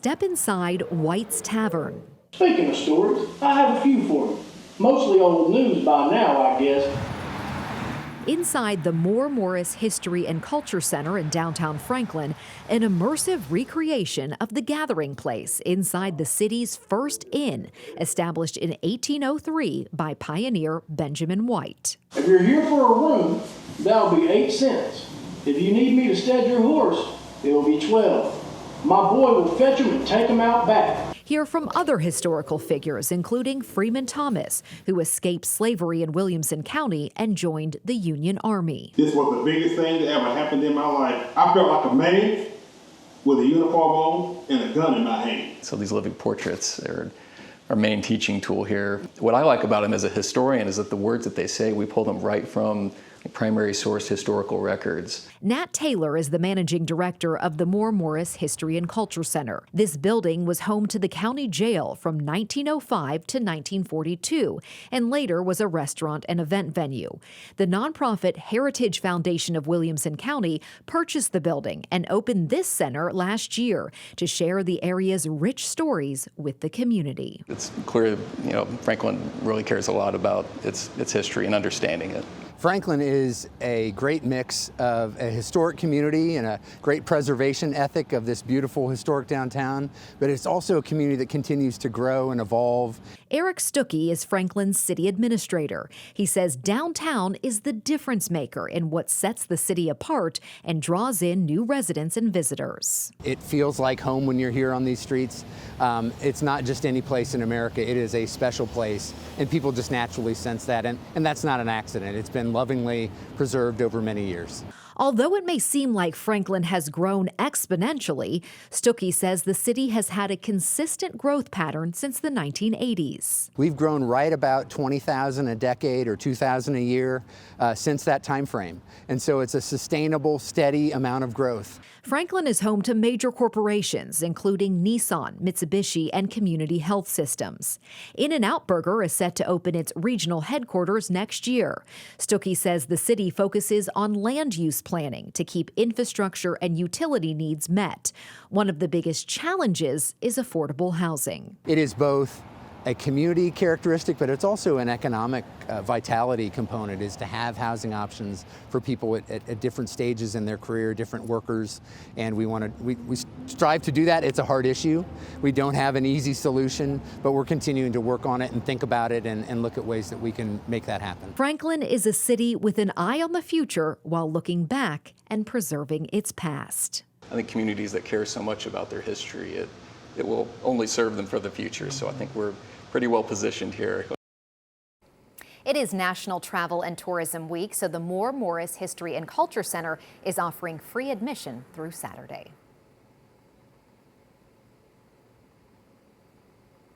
step inside White's Tavern. Speaking of stories, I have a few for you. Mostly old news by now, I guess. Inside the Moore Morris History and Culture Center in downtown Franklin, an immersive recreation of the gathering place inside the city's first inn, established in 1803 by pioneer Benjamin White. If you're here for a room, that'll be 8 cents. If you need me to stud your horse, it'll be 12. My boy will fetch him and take him out back. Hear from other historical figures, including Freeman Thomas, who escaped slavery in Williamson County and joined the Union Army. This was the biggest thing that ever happened in my life. I felt like a man with a uniform on and a gun in my hand. So these living portraits are our main teaching tool here. What I like about them as a historian is that the words that they say, we pull them right from primary source historical records. Nat Taylor is the managing director of the Moore Morris History and Culture Center. This building was home to the county jail from 1905 to 1942 and later was a restaurant and event venue. The nonprofit Heritage Foundation of Williamson County purchased the building and opened this center last year to share the area's rich stories with the community. It's clear, Franklin really cares a lot about its history and understanding it. Franklin is a great mix of a historic community and a great preservation ethic of this beautiful historic downtown, but it's also a community that continues to grow and evolve. Eric Stuckey is Franklin's city administrator. He says downtown is the difference maker in what sets the city apart and draws in new residents and visitors. It feels like home when you're here on these streets. It's not just any place in America, it is a special place, and people just naturally sense that, and that's not an accident. It's been lovingly preserved over many years. Although it may seem like Franklin has grown exponentially, Stuckey says the city has had a consistent growth pattern since the 1980s. We've grown right about 20,000 a decade or 2,000 a year since that time frame. And so it's a sustainable, steady amount of growth. Franklin is home to major corporations, including Nissan, Mitsubishi, and Community Health Systems. In-N-Out Burger is set to open its regional headquarters next year. Stuckey says the city focuses on land use planning to keep infrastructure and utility needs met. One of the biggest challenges is affordable housing. It is both a community characteristic, but it's also an economic vitality component, is to have housing options for people at different stages in their career, different workers, and we strive to do that. It's a hard issue. We don't have an easy solution, but we're continuing to work on it and think about it and look at ways that we can make that happen. Franklin is a city with an eye on the future while looking back and preserving its past. I think communities that care so much about their history, it will only serve them for the future. So I think we're pretty well positioned here. It is National Travel and Tourism Week, so the Moore Morris History and Culture Center is offering free admission through Saturday.